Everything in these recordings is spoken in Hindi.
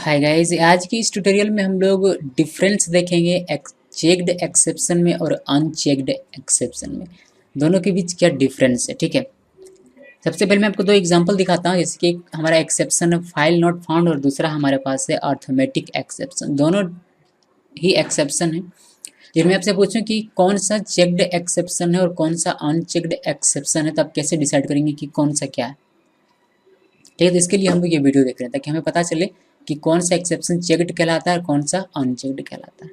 हाय गाइस, आज की इस ट्यूटोरियल में हम लोग डिफरेंस देखेंगे चेक्ड एक्सेप्शन में और अनचेक्ड एक्सेप्शन में। दोनों के बीच क्या डिफरेंस है, ठीक है। सबसे पहले मैं आपको दो एग्जांपल दिखाता हूँ। जैसे कि एक हमारा एक्सेप्शन है फाइल नॉट फाउंड और दूसरा हमारे पास है अर्थमेटिक एक्सेप्शन। दोनों ही एक्सेप्शन है। फिर मैं आपसे पूछूं कि कौन सा चेक्ड एक्सेप्शन है और कौन सा अनचेक्ड एक्सेप्शन है, तो आप कैसे डिसाइड करेंगे कि कौन सा क्या है। ठीक है, तो इसके लिए हम लोग ये वीडियो देख रहे हैं ताकि हमें पता चले कि कौन सा एक्सेप्शन चेक्ड कहलाता है और कौन सा अनचेक्ड कहलाता है।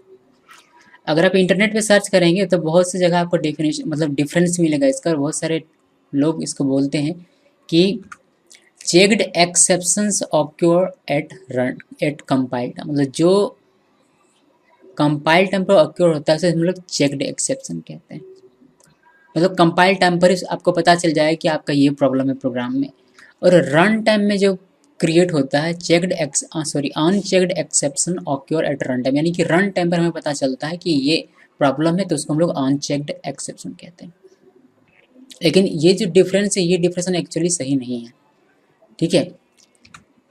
अगर आप इंटरनेट पे सर्च करेंगे तो बहुत सी जगह आपको डेफिनेशन मतलब डिफरेंस मिलेगा इसका, और बहुत सारे लोग इसको बोलते हैं कि checked exceptions occur at run at compile time, मतलब जो कंपाइल टाइम पर ऑक्योर होता है उसे हम लोग चेक्ड एक्सेप्शन कहते हैं। मतलब कंपाइल टाइम पर आपको पता चल जाए कि आपका ये प्रॉब्लम है प्रोग्राम में। और रन टाइम में जो क्रिएट होता है unchecked exception occur at run time, यानी कि रन टाइम पर हमें पता चलता है कि ये प्रॉब्लम है, तो उसको हम लोग अनचेक्ड एक्सेप्शन कहते हैं। लेकिन ये जो डिफरेंस है, ये डिफरेंस एक्चुअली सही नहीं है, ठीक है।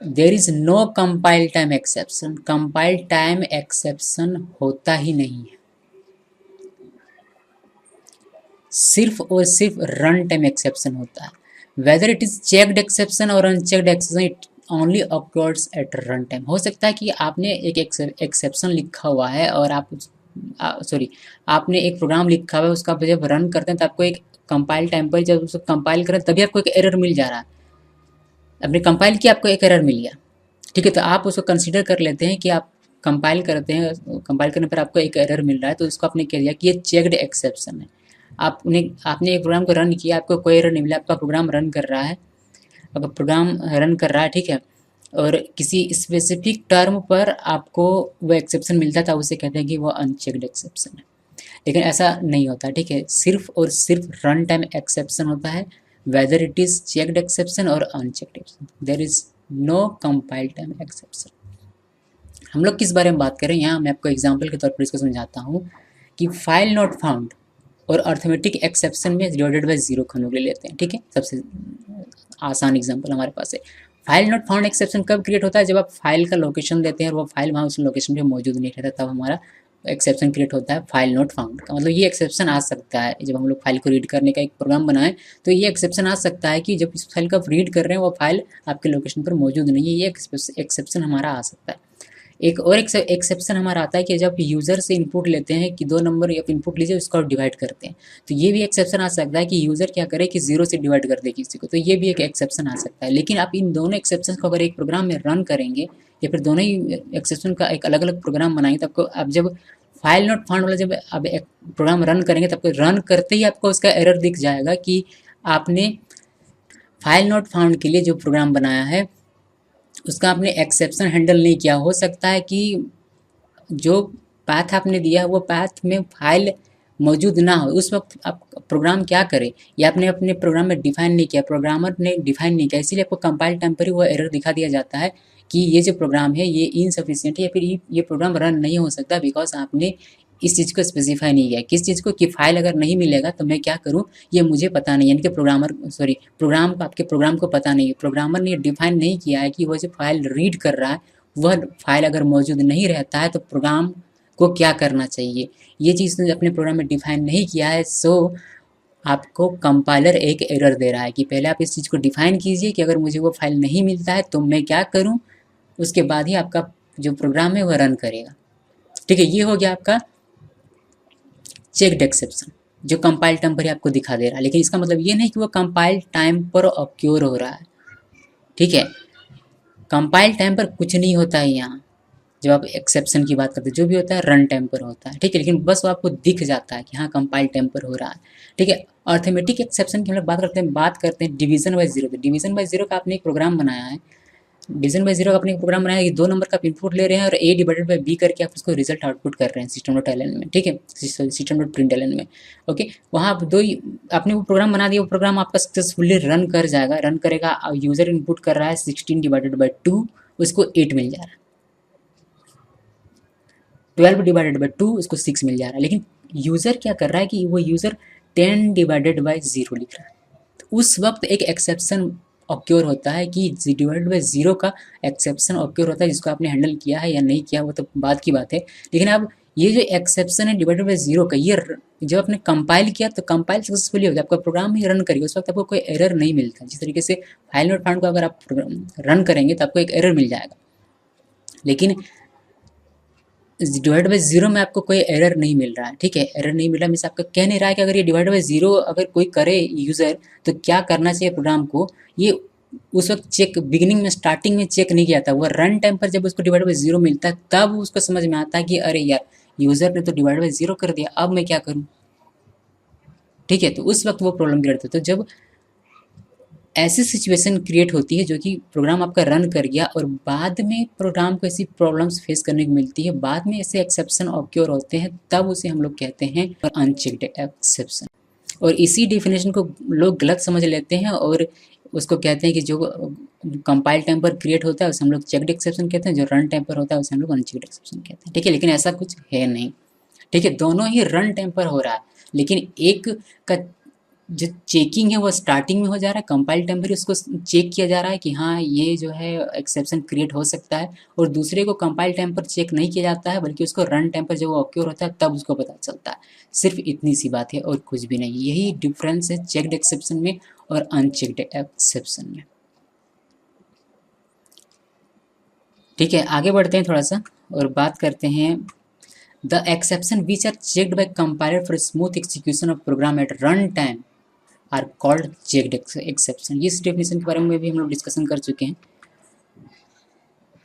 There is no compile time exception, compile time exception होता ही नहीं है। सिर्फ और सिर्फ रन टाइम एक्सेप्शन होता है। Whether it is checked exception और unchecked exception, it only occurs at run time. हो सकता है कि आपने एक एक्सेप्शन लिखा हुआ है और आपने एक प्रोग्राम लिखा हुआ है, उसका जब रन करते हैं तो आपको एक कंपाइल टाइम पर जब उसको कंपाइल करें तभी आपको एक एरर मिल जा रहा है। आपने कंपाइल किया, आपको एक एरर मिल गया, ठीक है। तो आप उसको कंसिडर कर लेते हैं कि आप कंपाइल करते हैं, कंपाइल करने पर आपको एक एरर मिल रहा है, तो इसको आपने कह दिया कि ये चेक्ड एक्सेप्शन है। आपने एक प्रोग्राम को रन किया, आपको कोई एरर नहीं मिला, आपका प्रोग्राम रन कर रहा है, आपका प्रोग्राम रन कर रहा है, ठीक है। और किसी स्पेसिफिक टर्म पर आपको वो एक्सेप्शन मिलता था, उसे कहते हैं कि वो अनचेक्ड एक्सेप्शन है। लेकिन ऐसा नहीं होता, ठीक है। सिर्फ और सिर्फ रन टाइम एक्सेप्शन होता है, whether it is checked exception और unchecked exception. There is no compile time exception. हम लोग किस बारे में बात करें, यहाँ मैं आपको एग्जाम्पल के तौर पर इसको समझाता हूँ कि फाइल नॉट फाउंड और अर्थमेटिक एक्सेप्शन में डिवाइडेड बाय जीरो का हम लोग ले लेते हैं, ठीक है। सबसे आसान एग्जांपल हमारे पास है। फाइल नॉट फाउंड एक्सेप्शन कब क्रिएट होता है, जब आप फाइल का लोकेशन देते हैं और वो फाइल वहाँ उस लोकेशन पे मौजूद नहीं रहता, तब हमारा एक्सेप्शन क्रिएट होता है फाइल नॉट फाउंड का। मतलब ये एक्सेप्शन आ सकता है जब हम लोग फाइल को रीड करने का एक प्रोग्राम बनाएं, तो ये एक्सेप्शन आ सकता है कि जब इस फाइल का आप रीड कर रहे हैं वो फाइल आपके लोकेशन पर मौजूद नहीं है, ये एक्सेप्शन हमारा आ सकता है। एक और एक्सेप्शन हमारा आता है कि जब यूज़र से इनपुट लेते हैं कि 2 नंबर आप इनपुट लीजिए, उसको आप डिवाइड करते हैं, तो ये भी एक्सेप्शन आ सकता है कि यूज़र क्या करे कि 0 से डिवाइड कर दे किसी को, तो ये भी एक एक्सेप्शन आ सकता है। लेकिन आप इन दोनों एक्सेप्शन को अगर एक प्रोग्राम में रन करेंगे या फिर दोनों ही एक्सेप्शन का एक अलग अलग प्रोग्राम बनाएंगे, तो आपको आप जब फाइल नॉट फाउंड वाला जब आप एक प्रोग्राम रन करेंगे, तो आपको रन करते ही आपको उसका एरर दिख जाएगा कि आपने फाइल नॉट फाउंड के लिए जो प्रोग्राम बनाया है उसका आपने एक्सेप्शन हैंडल नहीं किया। हो सकता है कि जो पाथ आपने दिया है वो पाथ में फाइल मौजूद ना हो, उस वक्त आप प्रोग्राम क्या करे, या आपने अपने प्रोग्राम में डिफाइन नहीं किया, प्रोग्रामर ने डिफाइन नहीं किया, इसीलिए आपको कंपाइल टाइम पर ही वो एरर दिखा दिया जाता है कि ये जो प्रोग्राम है ये इनसफिशिएंट है या फिर ये प्रोग्राम रन नहीं हो सकता, बिकॉज आपने इस चीज़ को स्पेसिफाई नहीं किया। किस चीज़ को कि फाइल अगर नहीं मिलेगा तो मैं क्या करूँ, ये मुझे पता नहीं, यानी कि प्रोग्राम को आपके प्रोग्राम को पता नहीं है, प्रोग्रामर ने डिफाइन नहीं किया है कि वो जो फाइल रीड कर रहा है वह फाइल अगर मौजूद नहीं रहता है तो प्रोग्राम को क्या करना चाहिए, ये चीज़ ने अपने प्रोग्राम में डिफाइन नहीं किया है। सो आपको कंपाइलर एक एरर दे रहा है कि पहले आप इस चीज़ को डिफाइन कीजिए कि अगर मुझे वो फाइल नहीं मिलता है तो मैं क्या करूं, उसके बाद ही आपका जो प्रोग्राम है वह रन करेगा, ठीक है। ये हो गया आपका चेक्ड एक्सेप्शन जो कंपाइल टाइम पर ही आपको दिखा दे रहा है, लेकिन इसका मतलब ये नहीं कि वो कंपाइल टाइम पर ऑक्योर हो रहा है, ठीक है। कंपाइल टाइम पर कुछ नहीं होता है यहाँ। जब आप एक्सेप्शन की बात करते हैं, जो भी होता है रन टाइम पर होता है, ठीक है। लेकिन बस वो आपको दिख जाता है कि हाँ कंपाइल टाइम पर हो रहा है, ठीक है। अर्थमेटिक एक्सेप्शन की हम लोग बात करते हैं division by zero. Division by zero का आपने एक प्रोग्राम बनाया है, डिवीजन बाय जीरो का आपने एक प्रोग्राम बनाया है कि 2 नंबर का आप इनपुट ले रहे हैं और a डिवाइडेड बाय b करके आप उसको रिजल्ट आउटपुट कर रहे हैं सिस्टम डॉट एल एन में, ठीक है, system dot print L N में। ओके, वहाँ आप दो ही आपने वो प्रोग्राम बना दिया, वो प्रोग्राम आपका सक्सेसफुली रन कर जाएगा, रन करेगा। यूज़र इनपुट कर रहा है 16 डिवाइडेड बाई 2, उसको 8 मिल जा रहा है। 12 डिवाइडेड बाई 2 उसको 6 मिल जा रहा है। लेकिन यूज़र क्या कर रहा है कि वो यूज़र 10 डिवाइडेड बाई 0 लिख रहा है, तो उस वक्त एक एक्सेप्शन ऑक्योर होता है कि डिवाइडेड बाई ज़ीरो का एक्सेप्शन ऑक्योर होता है, जिसको आपने हैंडल किया है या नहीं किया वो तो बात की बात है। लेकिन अब ये जो एक्सेप्शन है डिवाइडेड बाई ज़ीरो का, ये जब आपने कंपाइल किया तो कंपाइल सक्सेसफुली हो गया, आपका प्रोग्राम ही रन करिए, उस वक्त आपको कोई एरर नहीं मिलता। जिस तरीके से फाइल नोट फाउंड को अगर आप रन करेंगे तो आपको एक एरर मिल जाएगा, लेकिन डिवाइड बाई जीरो में आपको कोई एरर नहीं मिल रहा है। ठीक है, एरर नहीं मिल रहा मीन्स आपका कह नहीं रहा है कि अगर ये डिवाइड बाई जीरो अगर कोई करे यूज़र तो क्या करना चाहिए प्रोग्राम को, ये उस वक्त चेक बिगिनिंग में स्टार्टिंग में चेक नहीं किया था। वो रन टाइम पर जब उसको डिवाइड बाई जीरो मिलता है तब उसको समझ में आता है कि अरे यार यूज़र ने तो डिवाइड बाई जीरो कर दिया, अब मैं क्या करूँ। ठीक है, तो उस वक्त वो प्रॉब्लम क्रिएट होता है। तो जब ऐसी सिचुएशन क्रिएट होती है जो कि प्रोग्राम आपका रन कर गया और बाद में प्रोग्राम को ऐसी प्रॉब्लम्स फेस करने को मिलती है, बाद में ऐसे एक्सेप्शन ऑक्योर होते हैं, तब उसे हम लोग कहते हैं अनचेक्ड एक्सेप्शन। और इसी डेफिनेशन को लोग गलत समझ लेते हैं और उसको कहते हैं कि जो कंपाइल टाइम पर क्रिएट होता है उसे हम लोग चेक्ड एक्सेप्शन कहते हैं, जो रन टाइम पर होता है उसे हम लोग अनचेक्ड एक्सेप्शन कहते हैं। ठीक है, लेकिन ऐसा कुछ है नहीं। ठीक है, दोनों ही रन टाइम पर हो रहा है, लेकिन एक का जो चेकिंग है वो स्टार्टिंग में हो जा रहा है, कंपाइल टाइम पर उसको चेक किया जा रहा है कि हाँ ये जो है एक्सेप्शन क्रिएट हो सकता है, और दूसरे को कंपाइल टाइम पर चेक नहीं किया जाता है बल्कि उसको रन टाइम पर जब वो ऑक्योर होता है तब उसको पता चलता है। सिर्फ इतनी सी बात है और कुछ भी नहीं। यही डिफरेंस है चेक्ड एक्सेप्शन में और अनचेक्ड एक्सेप्शन में। ठीक है, आगे बढ़ते हैं थोड़ा सा और बात करते हैं the exception which are checked by compiler for smooth execution of program at run time are called checked exception. इस डेफिनेशन के बारे में भी हम लोग डिस्कशन कर चुके हैं।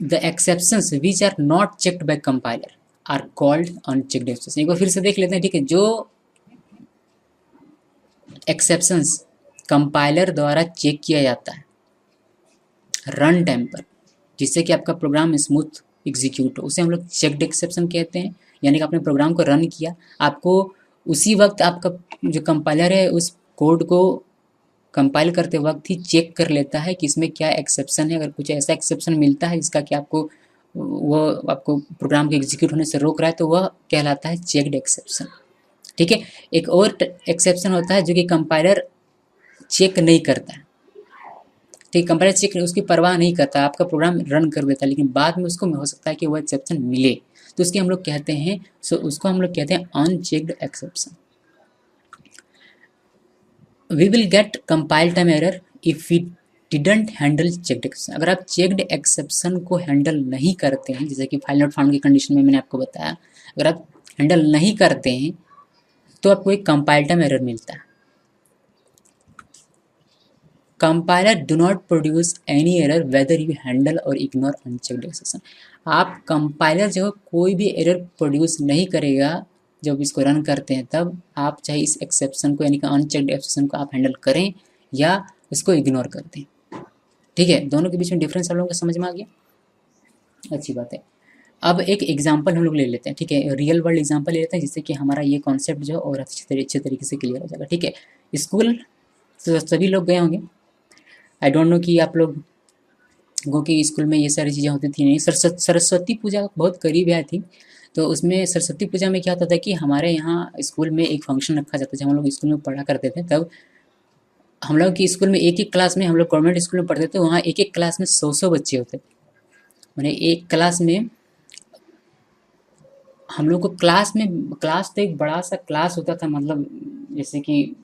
The exceptions which are not checked by compiler are called unchecked exception. एक बार फिर से देख लेते हैं। ठीक है, जो एक्सेप्शंस कंपाइलर द्वारा चेक किया जाता है रन टाइम पर, जिससे कि आपका प्रोग्राम स्मूथ एग्जीक्यूट हो, उसे हम लोग चेक्ड एक्सेप्शन कहते हैं। यानी कि आपने प्रोग्राम को रन किया, आपको उसी वक्त आपका जो कंपाइलर है उस कोड को कंपाइल करते वक्त ही चेक कर लेता है कि इसमें क्या एक्सेप्शन है। अगर कुछ ऐसा एक्सेप्शन मिलता है जिसका कि वो आपको प्रोग्राम के एग्जीक्यूट होने से रोक रहा है तो वह कहलाता है चेक्ड एक्सेप्शन। ठीक है, एक और एक्सेप्शन होता है जो कि कंपाइलर चेक नहीं करता है। ठीक, कंपाइलर चेक उसकी परवाह नहीं करता, आपका प्रोग्राम रन कर देता है, लेकिन बाद में उसको हो सकता है कि वो एक्सेप्शन मिले, तो उसकी हम लोग कहते हैं उसको हम लोग कहते हैं unchecked exception. We will get compile time error if we didn't handle checked exception. अगर आप चेक्ड एक्सेप्शन को हैंडल नहीं करते हैं, जैसे कि फाइल नॉट फाउंड की कंडीशन में मैंने आपको बताया, अगर आप हैंडल नहीं करते हैं तो आपको एक कंपाइल टाइम एरर मिलता है। Compiler do not produce any error whether you handle और इग्नोर अनचेक्ड एक्सेप्शन। आप कंपाइलर जो कोई भी एरर प्रोड्यूस नहीं करेगा जब इसको रन करते हैं, तब आप चाहे इस एक्सेप्शन को यानी कि अनचेक्ड एक्सेप्शन को आप हैंडल करें या इसको इग्नोर कर दें। ठीक है, दोनों के बीच में डिफरेंस आप लोगों को समझ में आ गया, अच्छी बात है। अब एक एग्जाम्पल हम लोग ले लेते हैं। ठीक है, रियल वर्ल्ड एग्जाम्पल ले लेते हैं जिससे कि हमारा ये कॉन्सेप्ट जो और अच्छे तरीके से क्लियर हो जाएगा। ठीक है, स्कूल तो सभी लोग गए होंगे। आई डोंट नो कि आप लोग की स्कूल में ये सारी चीज़ें होती थी नहीं। सरस्वती पूजा बहुत करीब है आई थिंक। तो उसमें सरस्वती पूजा में क्या होता था कि हमारे यहाँ स्कूल में एक फंक्शन रखा जाता था। जब हम लोग स्कूल में पढ़ा करते थे तब हम लोग की स्कूल में एक क्लास में, हम लोग गवर्नमेंट स्कूल में पढ़ते थे, वहाँ एक क्लास में 100 बच्चे होते थे। मैंने एक क्लास में हम लोग को क्लास तो एक बड़ा सा क्लास होता था, मतलब जैसे कि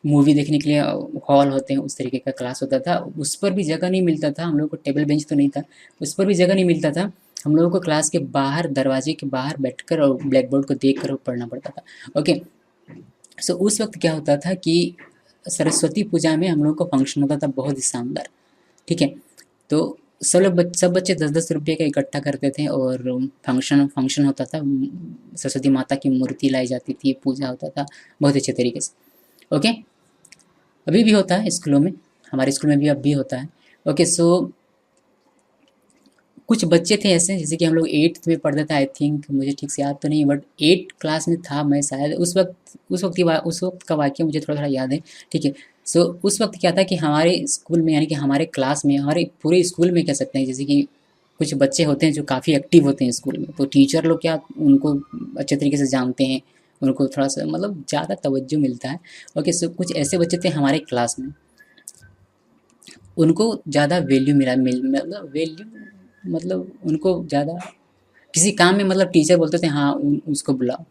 मूवी देखने के लिए हॉल होते हैं उस तरीके का क्लास होता था। उस पर भी जगह नहीं मिलता था, हम लोग को टेबल बेंच तो नहीं था, उस पर भी जगह नहीं मिलता था। हम लोगों को क्लास के बाहर दरवाजे के बाहर बैठकर और ब्लैक बोर्ड को देख कर पढ़ना पड़ता था। ओके, सो उस वक्त क्या होता था कि सरस्वती पूजा में हम लोग को फंक्शन होता था बहुत ही शानदार। ठीक है, तो सब बच्चे 10-10 रुपये का इकट्ठा करते थे और फंक्शन होता था। सरस्वती माता की मूर्ति लाई जाती थी, पूजा होता था बहुत अच्छे तरीके से। ओके, अभी भी होता है स्कूलों में, हमारे स्कूल में भी अब भी होता है। ओके, सो कुछ बच्चे थे ऐसे, जैसे कि हम लोग 8th में पढ़ते थे आई थिंक, मुझे ठीक से याद तो नहीं, बट 8 क्लास में था मैं शायद। उस वक्त का वाक्य मुझे थोड़ा थोड़ा याद है। ठीक है, सो उस वक्त क्या था कि हमारे स्कूल में यानी कि हमारे क्लास में, हमारे पूरे स्कूल में कह सकते हैं, जैसे कि कुछ बच्चे होते हैं जो काफ़ी एक्टिव होते हैं स्कूल में, तो टीचर लोग क्या उनको अच्छे तरीके से जानते हैं, उनको थोड़ा सा मतलब ज़्यादा तवज्जो मिलता है। ओके, सो कुछ ऐसे बच्चे थे हमारे क्लास में उनको ज़्यादा वैल्यू मतलब वैल्यू, मतलब उनको ज़्यादा किसी काम में, मतलब टीचर बोलते थे हाँ उसको बुलाओ,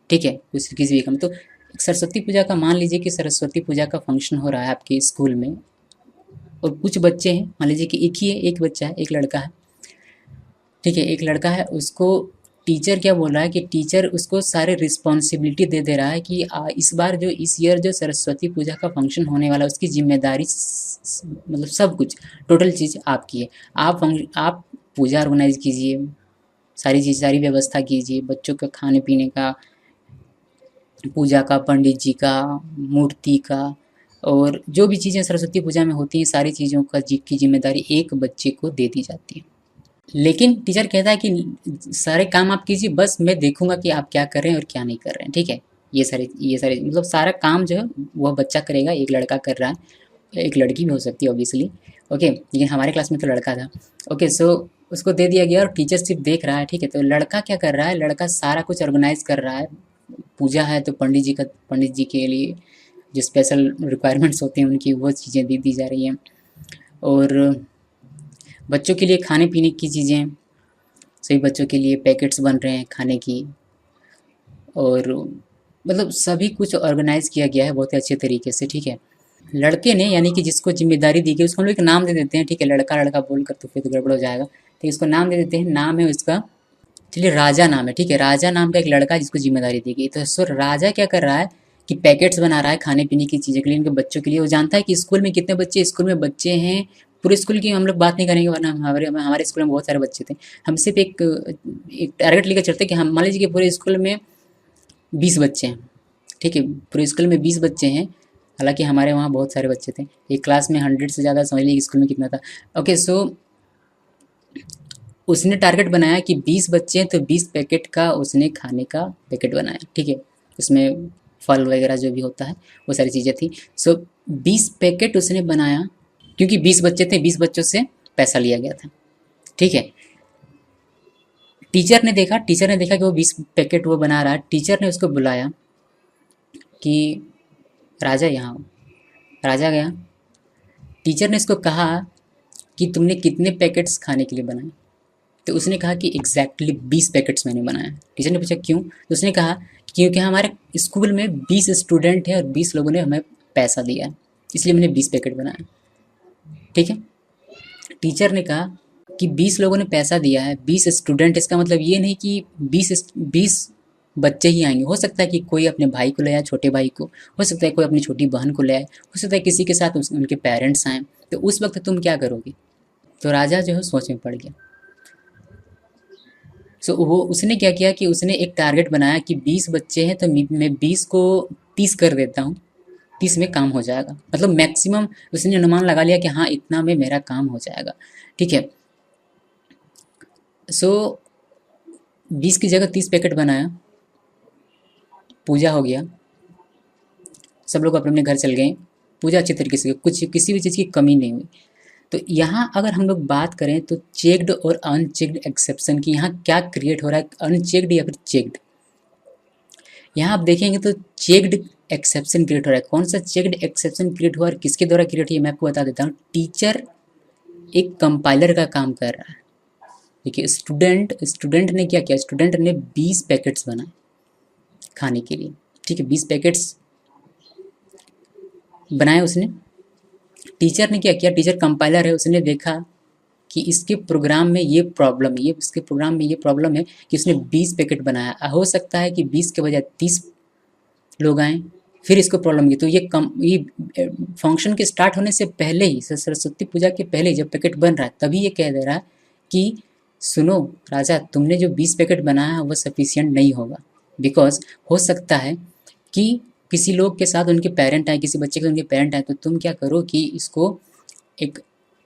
ठीक है, किसी भी काम। तो सरस्वती पूजा का मान लीजिए कि सरस्वती पूजा का फंक्शन हो रहा है आपके स्कूल में, और कुछ बच्चे हैं, मान लीजिए कि एक ही है, एक बच्चा है, एक लड़का है, ठीक है, एक लड़का है, उसको टीचर क्या बोल रहा है कि टीचर उसको सारे रिस्पॉन्सिबिलिटी दे रहा है कि इस बार जो इस ईयर जो सरस्वती पूजा का फंक्शन होने वाला है उसकी जिम्मेदारी मतलब सब कुछ टोटल चीज़ आपकी है। आप पूजा ऑर्गेनाइज कीजिए, सारी चीज़, सारी व्यवस्था कीजिए, बच्चों का खाने पीने का, पूजा का, पंडित जी का, मूर्ति का, और जो भी चीज़ें सरस्वती पूजा में होती हैं सारी चीज़ों का की जिम्मेदारी एक बच्चे को दे दी जाती है। लेकिन टीचर कहता है कि सारे काम आप कीजिए, बस मैं देखूंगा कि आप क्या कर रहे हैं और क्या नहीं कर रहे हैं, ठीक है। ये सारे मतलब सारा काम जो है वह बच्चा करेगा, एक लड़का कर रहा है, एक लड़की भी हो सकती है ऑब्वियसली, ओके, लेकिन हमारे क्लास में तो लड़का था। ओके, सो उसको दे दिया गया और टीचर सिर्फ देख रहा है, ठीक है। तो लड़का क्या कर रहा है, लड़का सारा कुछ ऑर्गेनाइज कर रहा है। पूजा है तो पंडित जी के लिए जो स्पेशल रिक्वायरमेंट्स होते हैं उनकी वो चीज़ें दे दी जा रही हैं, और बच्चों के लिए खाने पीने की चीज़ें, सभी बच्चों के लिए पैकेट्स बन रहे हैं खाने की, और मतलब सभी कुछ ऑर्गेनाइज किया गया है बहुत ही अच्छे तरीके से, ठीक है। लड़के ने, यानी कि जिसको जिम्मेदारी दी गई, उसको हम लोग एक नाम दे देते हैं, ठीक है, लड़का लड़का बोल कर तो फिर तो गड़बड़ हो जाएगा, तो इसको नाम दे देते हैं, नाम है उसका, चलिए राजा नाम है, ठीक है, राजा नाम का एक लड़का है जिसको जिम्मेदारी दी गई। तो सो राजा क्या कर रहा है कि पैकेट्स बना रहा है खाने पीने की चीज़ों के लिए, इनके बच्चों के लिए। वो जानता है कि स्कूल में कितने बच्चे, स्कूल में बच्चे हैं, पूरे स्कूल की हम लोग बात नहीं करेंगे वरना हमारे स्कूल में बहुत सारे बच्चे थे। हम सिर्फ एक टारगेट लेकर चलते कि हम मान लीजिए कि पूरे स्कूल में 20 बच्चे हैं, ठीक है, पूरे स्कूल में 20 बच्चे हैं, हालांकि हमारे वहाँ बहुत सारे बच्चे थे, एक क्लास में 100 से ज़्यादा, समझ लीजिए स्कूल में कितना था। ओके, सो उसने टारगेट बनाया कि 20 बच्चे हैं तो 20 पैकेट का उसने खाने का पैकेट बनाया, ठीक है, उसमें फल वगैरह जो भी होता है वो सारी चीज़ें थी। सो 20 पैकेट उसने बनाया, क्योंकि 20 बच्चे थे, 20 बच्चों से पैसा लिया गया था, ठीक है। टीचर ने देखा कि वो 20 पैकेट वो बना रहा है, टीचर ने उसको बुलाया कि राजा यहाँ आओ। राजा गया, टीचर ने उसको कहा कि तुमने कितने पैकेट्स खाने के लिए बनाए। तो उसने कहा कि एग्जैक्टली 20 पैकेट्स मैंने बनाया। टीचर ने पूछा क्यों, तो उसने कहा क्योंकि हमारे स्कूल में 20 स्टूडेंट हैं और 20 लोगों ने हमें पैसा दिया है, इसलिए मैंने 20 पैकेट बनाया, ठीक है। टीचर ने कहा कि 20 लोगों ने पैसा दिया है, 20 स्टूडेंट, इसका मतलब ये नहीं कि 20 बच्चे ही आएंगे, हो सकता है कि कोई अपने भाई को ले आए, छोटे भाई को, हो सकता है कोई अपनी छोटी बहन को ले आए, हो सकता है किसी के साथ उनके पेरेंट्स आए, तो उस वक्त तुम क्या करोगे। तो राजा जो है सोच में पड़ गया। सो वो उसने क्या किया कि उसने एक टारगेट बनाया कि 20 बच्चे हैं तो मैं 20 को 30 कर देता हूँ, 30 में काम हो जाएगा, मतलब मैक्सिमम उसने अनुमान लगा लिया कि हाँ इतना में मेरा काम हो जाएगा, ठीक है। सो 20 की जगह 30 पैकेट बनाया, पूजा हो गया, सब लोग अपने अपने घर चल गए, पूजा अच्छी तरीके से, कुछ किसी भी चीज़ की कमी नहीं हुई। तो यहाँ अगर हम लोग बात करें तो चेक्ड और अनचेक्ड एक्सेप्शन की, यहाँ क्या क्रिएट हो रहा है, अनचेक्ड या फिर चेक्ड। यहाँ आप देखेंगे तो चेक्ड एक्सेप्शन क्रिएट हो रहा है। कौन सा चेक्ड एक्सेप्शन क्रिएट हुआ और किसके द्वारा क्रिएट हुआ मैं आपको बता देता हूँ। टीचर एक कंपाइलर का काम कर रहा है। देखिए स्टूडेंट ने क्या किया, स्टूडेंट ने 20 पैकेट्स बनाए खाने के लिए, ठीक है, 20 पैकेट्स बनाए उसने। टीचर ने क्या किया, टीचर कंपाइलर है, उसने देखा कि इसके प्रोग्राम में ये प्रॉब्लम है, इसके प्रोग्राम में ये प्रॉब्लम है कि उसने 20 पैकेट बनाया, हो सकता है कि 20 के बजाय 30 लोग आएँ, फिर इसको प्रॉब्लम की। तो ये फंक्शन के स्टार्ट होने से पहले ही, सरस्वती पूजा के पहले ही जब पैकेट बन रहा है तभी ये कह दे रहा है कि सुनो राजा, तुमने जो 20 पैकेट बनाया है वो सफिशिएंट नहीं होगा, बिकॉज हो सकता है कि किसी लोग के साथ उनके पेरेंट आए, किसी बच्चे के उनके पेरेंट आए, तो तुम क्या करो कि इसको एक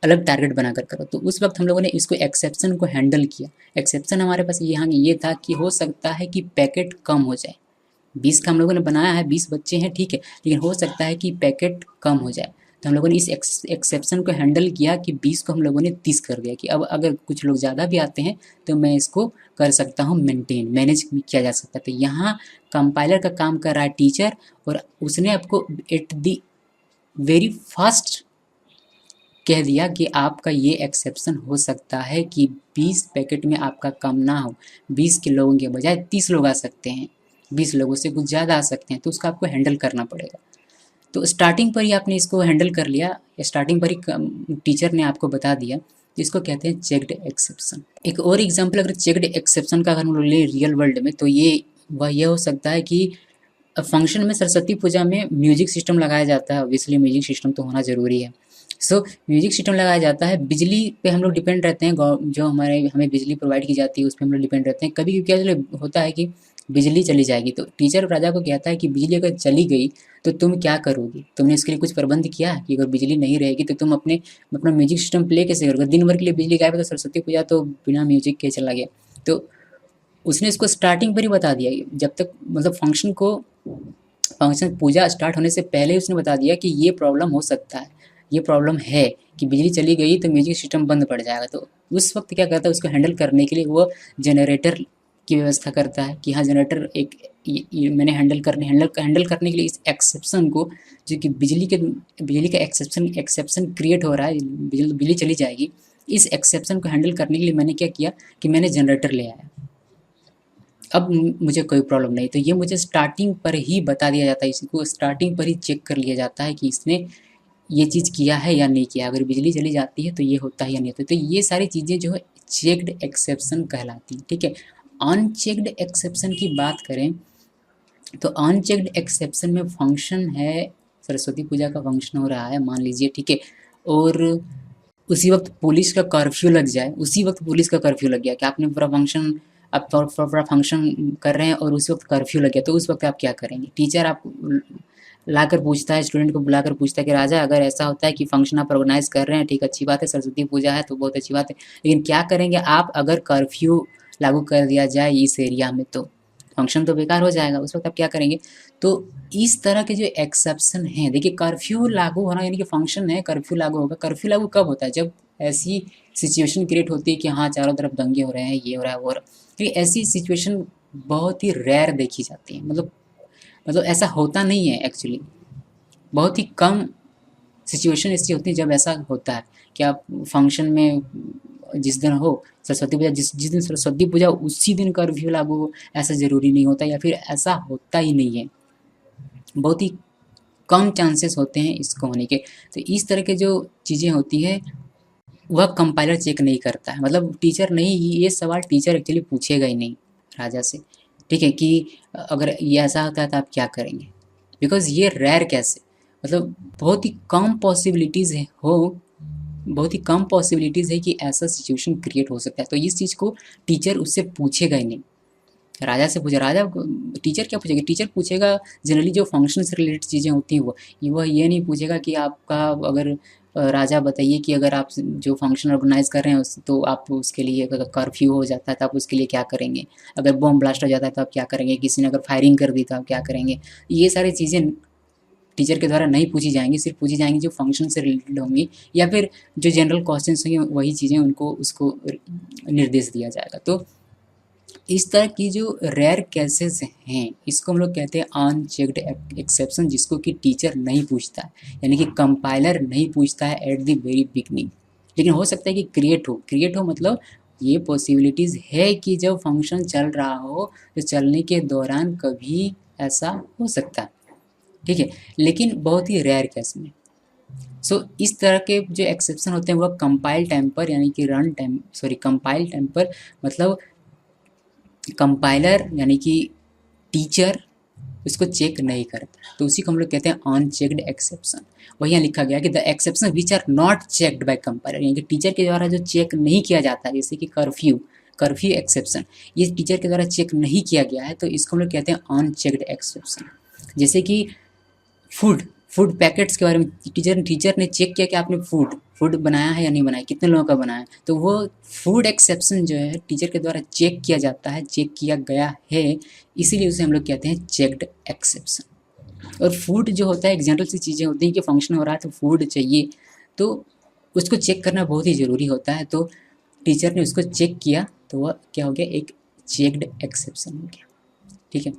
अलग टारगेट बनाकर करो। तो उस वक्त हम लोगों ने इसको एक्सेप्शन को हैंडल किया। एक्सेप्शन हमारे पास यहाँ ये था कि हो सकता है कि पैकेट कम हो जाए, 20 का हम लोगों ने बनाया है, 20 बच्चे हैं, ठीक है, लेकिन हो सकता है कि पैकेट कम हो जाए। तो हम लोगों ने इस एक्सेप्शन को हैंडल किया कि 20 को हम लोगों ने 30 कर दिया कि अब अगर कुछ लोग ज़्यादा भी आते हैं तो मैं इसको कर सकता हूँ, मैनेज किया जा सकता है। तो यहाँ कंपाइलर का काम कर रहा है टीचर, और उसने आपको एट दी वेरी फास्ट कह दिया कि आपका ये एक्सेप्शन हो सकता है कि 20 पैकेट में आपका कम ना हो, 20 के लोगों के बजाय 30 लोग आ सकते हैं, 20 लोगों से कुछ ज़्यादा आ सकते हैं, तो उसका आपको हैंडल करना पड़ेगा। तो स्टार्टिंग पर ही आपने इसको हैंडल कर लिया, स्टार्टिंग पर ही टीचर ने आपको बता दिया, जिसको कहते हैं चेक्ड एक्सेप्शन। एक और एग्जांपल अगर चेक्ड एक्सेप्शन का अगर हम लोग ले रियल वर्ल्ड में, तो ये हो सकता है कि फंक्शन में सरस्वती पूजा में म्यूजिक सिस्टम लगाया जाता है, ऑब्वियसली म्यूजिक सिस्टम तो होना ज़रूरी है। सो म्यूजिक सिस्टम लगाया जाता है, बिजली पे हम लोग डिपेंड रहते हैं, जो हमें बिजली प्रोवाइड की जाती है उस पर हम लोग डिपेंड रहते हैं। कभी क्या होता है कि बिजली चली जाएगी, तो टीचर राजा को कहता है कि बिजली अगर चली गई तो तुम क्या करोगी, तुमने इसके लिए कुछ प्रबंध किया है कि अगर बिजली नहीं रहेगी तो तुम अपना म्यूजिक सिस्टम प्ले कैसे करोगे, दिन भर के लिए बिजली गायब है तो सरस्वती पूजा तो बिना म्यूजिक के चला गया। तो उसने इसको स्टार्टिंग पर ही बता दिया, जब तक मतलब फंक्शन पूजा स्टार्ट होने से पहले उसने बता दिया कि ये प्रॉब्लम हो सकता है, ये प्रॉब्लम है कि बिजली चली गई तो म्यूजिक सिस्टम बंद पड़ जाएगा। तो उस वक्त क्या करता है, उसको हैंडल करने के लिए वो जनरेटर की व्यवस्था करता है कि हाँ जनरेटर एक मैंने हैंडल करने के लिए इस एक्सेप्शन को, जो कि बिजली का एक्सेप्शन क्रिएट हो रहा है, बिजली चली जाएगी, इस एक्सेप्शन को हैंडल करने के लिए मैंने क्या किया कि मैंने जनरेटर ले आया, अब मुझे कोई प्रॉब्लम नहीं। तो ये मुझे स्टार्टिंग पर ही बता दिया जाता है, इसको स्टार्टिंग पर ही चेक कर लिया जाता है कि इसने ये चीज़ किया है या नहीं किया, अगर बिजली चली जाती है तो ये होता है या नहीं होता। तो ये सारी चीज़ें जो है चेक्ड एक्सेप्शन कहलाती हैं, ठीक है। अनचेक्ड एक्सेप्शन की बात करें तो अनचेक्ड एक्सेप्शन में फंक्शन है, सरस्वती पूजा का फंक्शन हो रहा है मान लीजिए, ठीक है, और उसी वक्त पुलिस का कर्फ्यू लग जाए, उसी वक्त पुलिस का कर्फ्यू लग गया कि आपने पूरा फंक्शन, आप पूरा फंक्शन कर रहे हैं और उस वक्त कर्फ्यू लग गया, तो उस वक्त आप क्या करेंगे। टीचर आप लाकर पूछता है, स्टूडेंट को बुलाकर पूछता है कि राजा अगर ऐसा होता है कि फंक्शन आप ऑर्गेनाइज कर रहे हैं, ठीक अच्छी बात है, सरस्वती पूजा है तो बहुत अच्छी बात है, लेकिन क्या करेंगे आप अगर कर्फ्यू लागू कर दिया जाए इस एरिया में, तो फंक्शन तो बेकार हो जाएगा, उस वक्त आप क्या करेंगे। तो इस तरह के जो एक्सेप्शन हैं, देखिए कर्फ्यू लागू होना यानी कि फंक्शन है, कर्फ्यू लागू होगा, कर्फ्यू लागू कब होता है, जब ऐसी सिचुएशन क्रिएट होती है कि हाँ चारों तरफ दंगे हो रहे हैं, ये हो रहा है वो हो रहा है। तो ऐसी सिचुएशन बहुत ही रेयर देखी जाती है, मतलब ऐसा होता नहीं है एक्चुअली, बहुत ही कम सिचुएशन ऐसी होती है जब ऐसा होता है कि आप फंक्शन में जिस दिन हो सरस्वती पूजा, जिस दिन सरस्वती पूजा उसी दिन कर्फ्यू लागू हो, ऐसा ज़रूरी नहीं होता, या फिर ऐसा होता ही नहीं है, बहुत ही कम चांसेस होते हैं इसको होने के। तो इस तरह के जो चीज़ें होती है वह कंपाइलर चेक नहीं करता है, मतलब टीचर नहीं, ये सवाल टीचर एक्चुअली पूछेगा ही नहीं राजा से, ठीक है, कि अगर ये ऐसा होता है तो आप क्या करेंगे, बिकॉज़ ये रेयर कैसे, मतलब बहुत ही कम पॉसिबिलिटीज़ है कि ऐसा सिचुएशन क्रिएट हो सकता है, तो इस चीज़ को टीचर उससे पूछेगा ही नहीं। राजा से पूछे, टीचर क्या पूछेगा, टीचर पूछेगा जनरली जो फंक्शन से रिलेटेड चीज़ें होती हैं वह ये नहीं पूछेगा कि आपका अगर राजा बताइए कि अगर आप जो फंक्शन ऑर्गेनाइज कर रहे हैं तो आप उसके लिए अगर कर्फ्यू हो जाता है तो आप उसके लिए क्या करेंगे, अगर बॉम्ब ब्लास्ट हो जाता है तो आप क्या करेंगे, किसी ने अगर फायरिंग कर दी तो आप क्या करेंगे। ये सारी चीज़ें टीचर के द्वारा नहीं पूछी जाएंगी, सिर्फ पूछी जाएंगी जो फंक्शन से रिलेटेड होंगी, या फिर जो जनरल क्वेश्चन होंगे वही चीज़ें उसको निर्देश दिया जाएगा। तो इस तरह की जो रेयर केसेस हैं इसको हम लोग कहते हैं अनचेक्ड एक्सेप्शन, जिसको कि टीचर नहीं पूछता है, यानी कि कंपाइलर नहीं पूछता है एट द वेरी बिगनिंग, लेकिन हो सकता है कि क्रिएट हो मतलब ये पॉसिबिलिटीज़ है कि जब फंक्शन चल रहा हो तो चलने के दौरान कभी ऐसा हो सकता है, ठीक है, लेकिन बहुत ही रेयर केस में। इस तरह के जो एक्सेप्शन होते हैं वह कंपाइल टाइम पर, यानी कि कंपाइल टाइम पर, मतलब कंपाइलर यानी कि टीचर उसको चेक नहीं करता, तो उसी को हम लोग कहते हैं अनचेक्ड एक्सेप्शन। वही यहाँ लिखा गया कि the exception which are not checked by compiler, यानी कि टीचर के द्वारा जो चेक नहीं किया जाता है, जैसे कि कर्फ्यू एक्सेप्शन, ये टीचर के द्वारा चेक नहीं किया गया है तो इसको हम लोग कहते हैं अनचेक्ड एक्सेप्शन। जैसे कि फूड पैकेट्स के बारे में टीचर ने चेक किया कि आपने फूड बनाया है या नहीं बनाया, कितने लोगों का बनाया, तो वो फूड एक्सेप्शन जो है टीचर के द्वारा चेक किया जाता है, चेक किया गया है, इसीलिए उसे हम लोग कहते हैं चेक्ड एक्सेप्शन। और फूड जो होता है एक जनरल सी चीज़ें होती हैं कि फंक्शन हो रहा है तो फूड चाहिए, तो उसको चेक करना बहुत ही ज़रूरी होता है, तो टीचर ने उसको चेक किया तो वह क्या हो गया, एक चेक्ड एक्सेप्शन हो गया, ठीक है।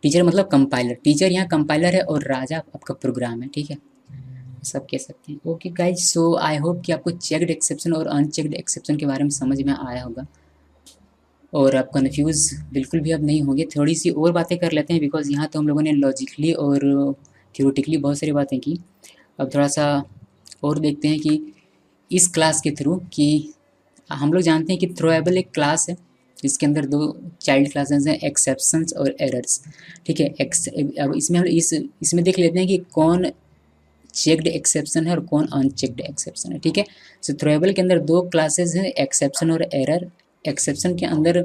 टीचर मतलब कंपाइलर, टीचर यहाँ कंपाइलर है और राजा आपका प्रोग्राम है, ठीक है। सब कह सकते हैं। Okay guys, so I hope कि आपको चेक्ड एक्सेप्शन और अनचेक्ड एक्सेप्शन के बारे में समझ में आया होगा और आप कन्फ्यूज़ बिल्कुल भी अब नहीं होंगे। थोड़ी सी और बातें कर लेते हैं, बिकॉज़ यहाँ तो हम लोगों ने लॉजिकली और थ्योरेटिकली बहुत सारी बातें की। अब थोड़ा सा और देखते हैं कि इस क्लास के थ्रू कि हम लोग जानते हैं कि थ्रोएबल एक क्लास है जिसके अंदर दो चाइल्ड क्लासेस हैं, एक्सेप्शंस और एरर्स। ठीक है, अब इसमें हम इसमें देख लेते हैं कि कौन चेक्ड एक्सेप्शन है और कौन अनचेक्ड एक्सेप्शन है। ठीक है, सो थ्रोएबल के अंदर दो क्लासेस हैं, एक्सेप्शन और एरर। एक्सेप्शन के अंदर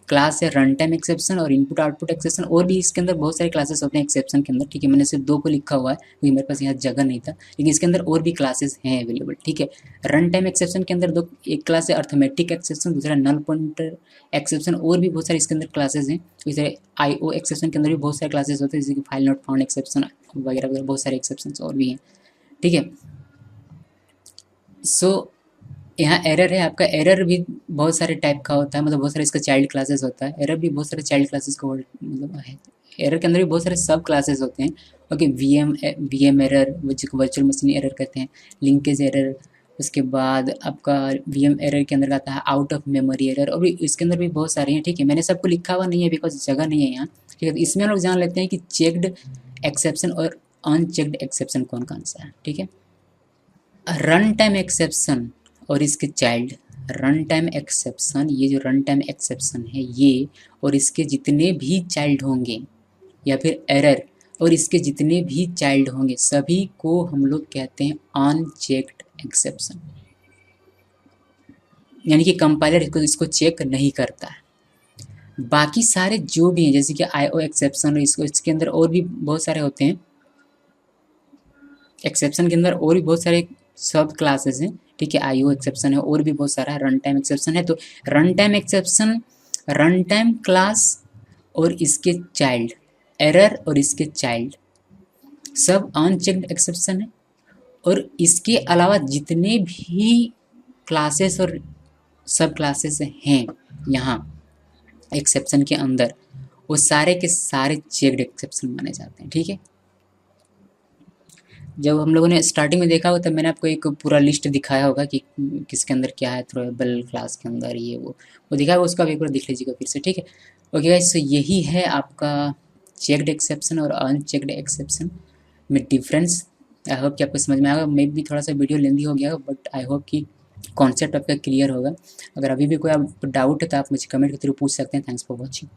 क्लास है रन टाइम एक्सेप्शन और इनपुट आउटपुट एक्सेप्शन, और भी इसके अंदर बहुत सारे क्लासेस होते हैं एक्सेप्शन के अंदर। ठीक है, मैंने सिर्फ दो को लिखा हुआ है क्योंकि मेरे पास यहाँ जगह नहीं था, लेकिन इसके अंदर और भी क्लासेस हैं अवेलेबल। ठीक है, रन टाइम एक्सेप्शन के अंदर दो, एक क्लास है अर्थमेटिक एक्सेप्शन, दूसरा नल पॉइंटर एक्सेप्शन, और भी बहुत सारे इसके अंदर क्लासेस हैं। जैसे IO एक्सेप्शन के अंदर भी बहुत सारे क्लासेस होते हैं, जैसे कि फाइल नॉट फाउंड एक्सेप्शन वगैरह वगैरह, बहुत सारे एक्सेप्शन और भी हैं। ठीक है, सो यहाँ एरर है आपका। एरर भी बहुत सारे टाइप का होता है, मतलब बहुत सारे इसका चाइल्ड क्लासेस होता है। एरर भी बहुत सारे चाइल्ड क्लासेस का मतलब है। एरर के अंदर भी बहुत सारे सब क्लासेस होते हैं। ओके, वी एम एरर, जिसको वर्चुअल मशीन एरर कहते हैं, लिंकेज एरर, उसके बाद आपका VM एरर के अंदर आता है आउट ऑफ मेमोरी एरर, और भी इसके अंदर भी बहुत सारे हैं। ठीक है, मैंने सबको लिखा हुआ नहीं है बिकॉज जगह नहीं है यहाँ। ठीक है, तो इसमें हम लोग जान लेते हैं कि चेक्ड एक्सेप्शन और अनचेक्ड एक्सेप्शन कौन कौन सा है। ठीक है, रन टाइम एक्सेप्शन और इसके चाइल्ड। रन टाइम एक्सेप्शन, ये जो रन टाइम एक्सेप्शन है ये और इसके जितने भी चाइल्ड होंगे, या फिर एरर और इसके जितने भी चाइल्ड होंगे, सभी को हम लोग कहते हैं अनचेक्ड एक्सेप्शन। यानी कि कंपाइलर इसको चेक नहीं करता है। बाकी सारे जो भी हैं, जैसे कि IO एक्सेप्शन, इसको इसके अंदर और भी बहुत सारे होते हैं। एक्सेप्शन के अंदर और भी बहुत सारे सब क्लासेस हैं। ठीक है, IO एक्सेप्शन है, और भी बहुत सारा है, रन टाइम एक्सेप्शन है। तो run time exception, run time class और इसके चाइल्ड, एरर और इसके चाइल्ड, सब अनचेक्ड एक्सेप्शन है। और इसके अलावा जितने भी क्लासेस और सब क्लासेस हैं यहाँ एक्सेप्शन के अंदर, वो सारे के सारे चेक्ड एक्सेप्शन माने जाते हैं। ठीक है, जब हम लोगों ने स्टार्टिंग में देखा होगा तब मैंने आपको एक पूरा लिस्ट दिखाया होगा कि किसके अंदर क्या है, थ्रोएबल क्लास के अंदर ये वो दिखाया होगा, उसका भी एक बार देख लीजिएगा फिर से। ठीक है, ओके गाइस, सो यही है आपका चेक्ड एक्सेप्शन और अनचेक्ड एक्सेप्शन में डिफरेंस। आई होप कि आपको समझ में आएगा। मे भी थोड़ा सा वीडियो लेंदी हो गया, बट आई होप कि कॉन्सेप्ट आपका क्लियर होगा। अगर अभी भी कोई आप डाउट है तो आप मुझे कमेंट के थ्रू पूछ सकते हैं। Thanks for watching.